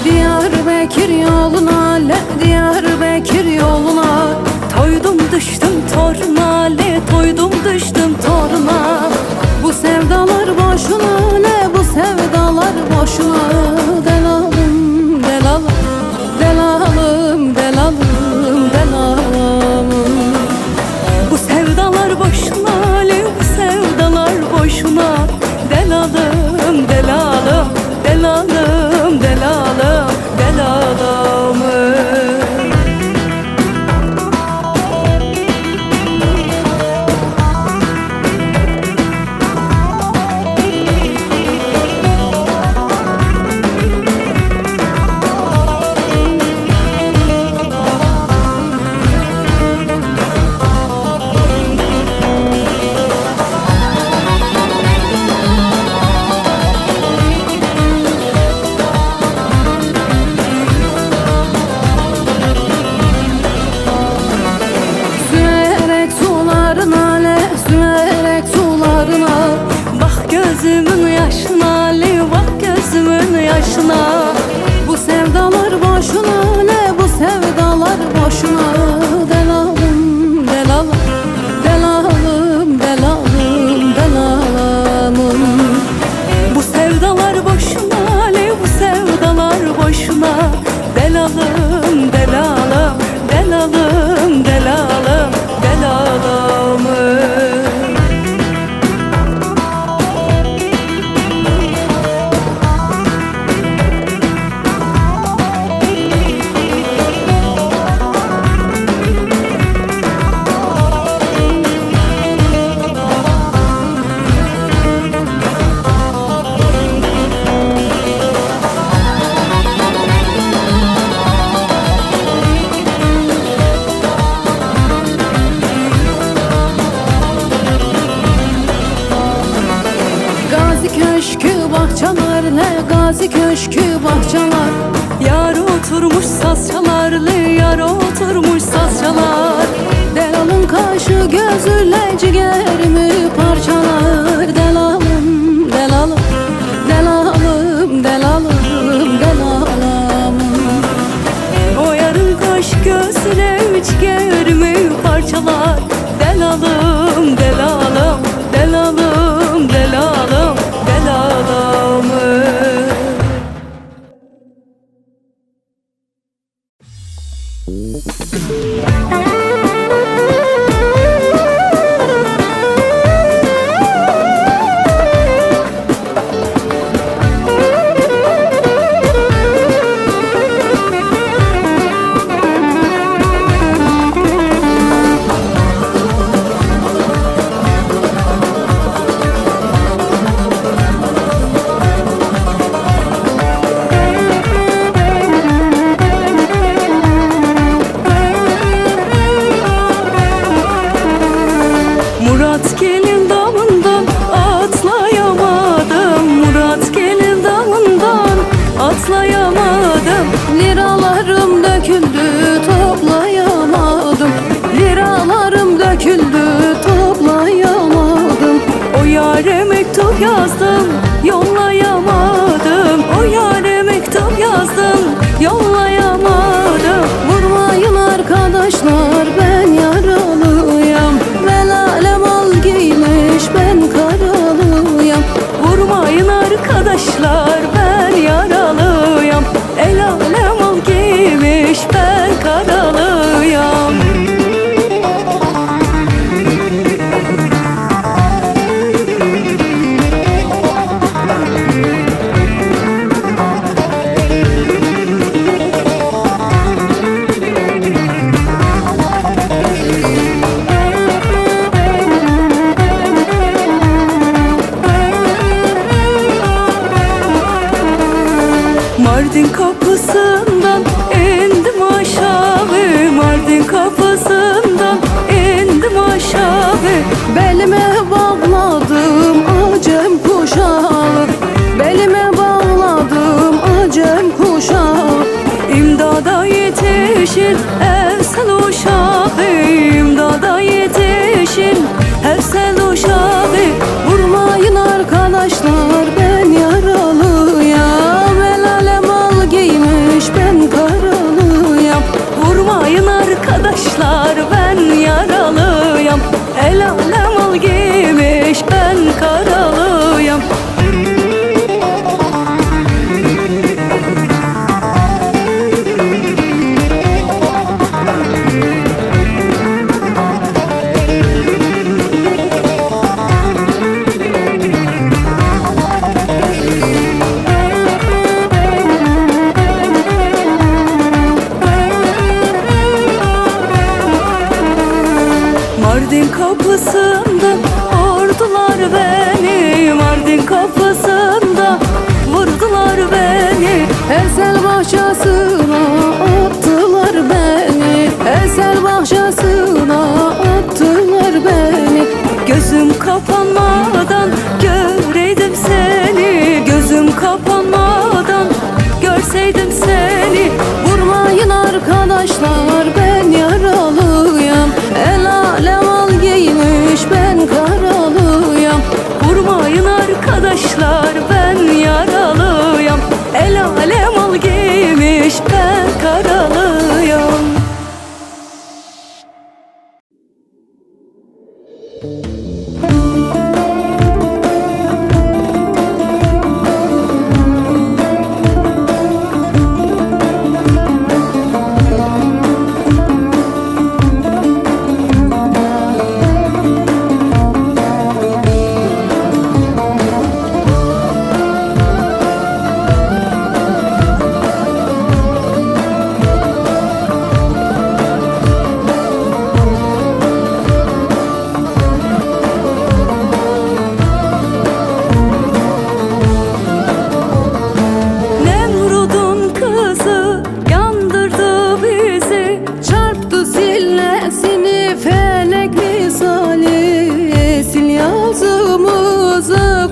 Diyarbakır yoluna, Diyarbakır yoluna, toydum düştüm toruna, toydum düştüm toruna. Bu sevdalar boşuna, bu sevdalar boşuna. Delalım, delalım, delalım, delalım, delalım. Bu sevdalar boşuna, bu sevdalar boşuna. Delalım, delalım, delalım, delalım, delalım. Bak gözümün yaşına, bak gözümün yaşına. Bu sevdalar boşuna, bu sevdalar boşuna. Delalım, delalım, delalım, delalım, delalım. Bu sevdalar boşuna, bu sevdalar boşuna. Delalım, delalım, delalım, delalım, delalım. Bahçalar, Gazi Köşkü bahçalar. Yar oturmuş saz çalar, yar oturmuş saz çalar. Delalın kaşı gözüyle ciğerimi parçalar. Delalım, delalım, delalım, delalım, delalım. O yarın kaş gözüyle ciğerimi parçalar. Delalım, delalım, delalım, delalım, delalım. Atlayamadım, liralarım döküldü, toplayamadım. Liralarım döküldü, toplayamadım. O yâre mektup yazdım, yollayamadım. O yâre mektup yazdım, yollayamadım. Vurmayın arkadaşlar, ben yaralıyam. Velalem al giymiş, ben karalıyam. Vurmayın arkadaşlar, ben yaralıyam. El alem al giymiş, ben karalıyam. Mardin kapısından indim aşağı, Mardin kapısından indim aşağı. Belime bağladım acem kuşağı, belime bağladım acem kuşağı. İmdada yetişin Ersel uşağı, imdada yetişin Ersel uşağı. Vurmayın arkadaşlar ben yaralıyam, el alem al giymiş ben karalıyam. Vurmayın arkadaşlar ben yaralıyam, el alem al giymiş ben karalıyam. Mardin kapısında ordular beni, Mardin kapısında vurdular beni. Ersel bahçesine attılar beni, Ersel bahçesine attılar beni. Gözüm kapanmadan göreydim seni, gözüm kapanmadan görseydim seni. Vurmayın arkadaşlar ben yaralıyam, el alem al giymiş ben karalıyam. Vurmayın arkadaşlar ben yaralıyam, el alem al giymiş ben karalıyam.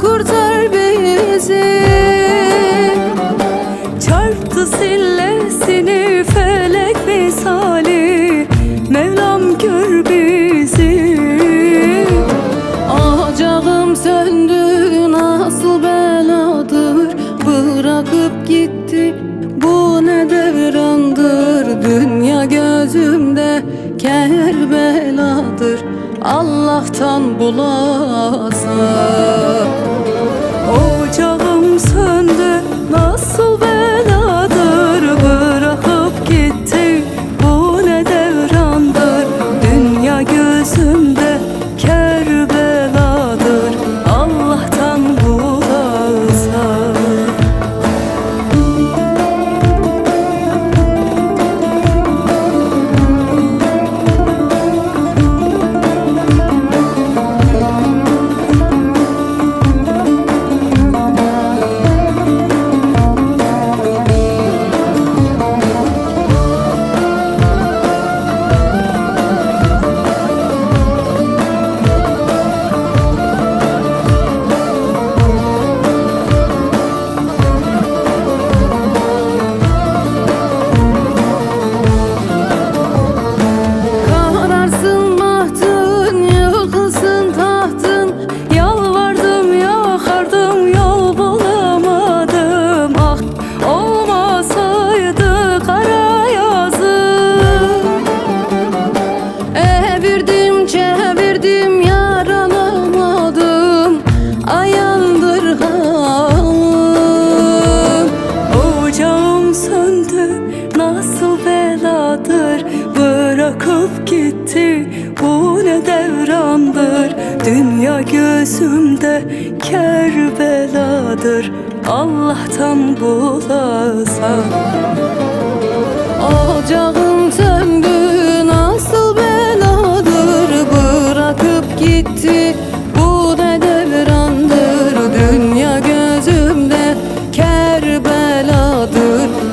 Kurtar bizi, çarptı sillesini felek misali, Mevlam gör bizi. Ocağım söndü nasıl beladır, bırakıp gitti bu ne devrandır. Dünya gözümde Kerbeladır, Allah'tan bulasa. Ocağım söndü nasıl beladır, bırakıp gitti bu ne devrandır. Dünya gözümde Kerbeladır, Allah'tan bulasa. bırakıp gitti. Bu ne devrandır, dünya gözümde Kerbeladır. Allah'tan bulasa. Ocağım söndü, nasıl beladır, bırakıp gitti. Bu ne devrandır, dünya gözümde Kerbeladır.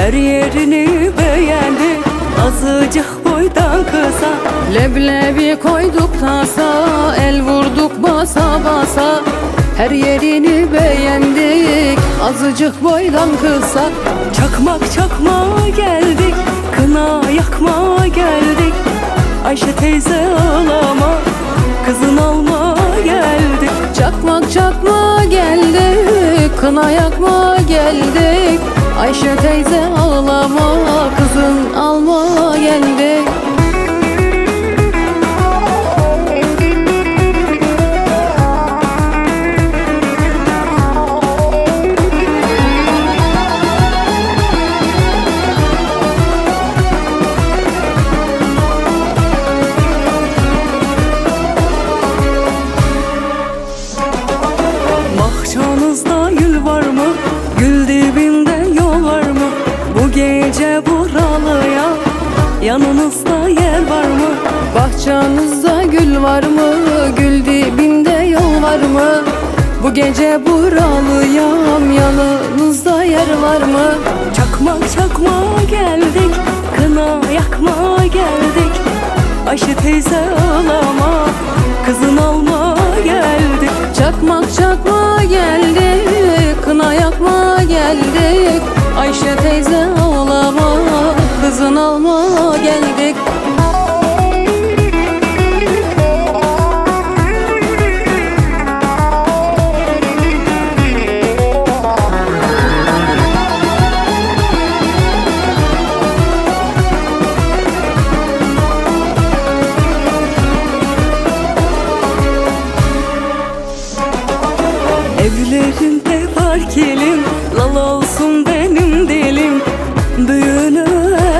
Her yerini beğendik, azıcık boydan kısa. Leblebi koyduk tasa, el vurduk basa basa. Her yerini beğendik, azıcık boydan kısa. Çakmak çakma geldik, kına yakma geldik. Ayşe teyze ağlama, kızın alma geldik. Çakmak çakma geldik, kına yakma geldik. Ayşe teyze ağlama, kızın alma geldik. Bahçanızda gül var mı? Gül dibinde yol var mı? Bu gece buralıya yanınızda yer var mı? Bahçanızda gül var mı? Gül dibinde yol var mı? Bu gece buralıyam, yanınızda yer var mı? Çakmak çakma geldik, kına yakma geldik. Ayşe teyze ağlama, kızın alma geldik. Çakmak çakma geldik, kına yakma geldik. Ayşe teyze ağlama, kızın alma geldik. Evlerinde var kilim, lal olsun benim dilim. Büyüğünü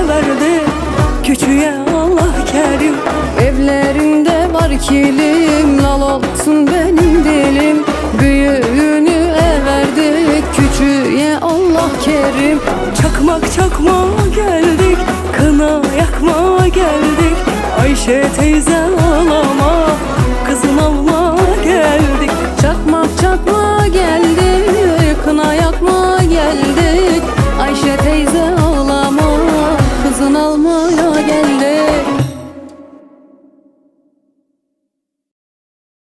verdi, küçüğe Allah kerim. Evlerinde var kilim, lal olsun benim dilim. Büyüğünü verdi, küçüğe Allah kerim. Çakmak çakma geldik, kına yakma geldik. Ayşe teyze ağlama,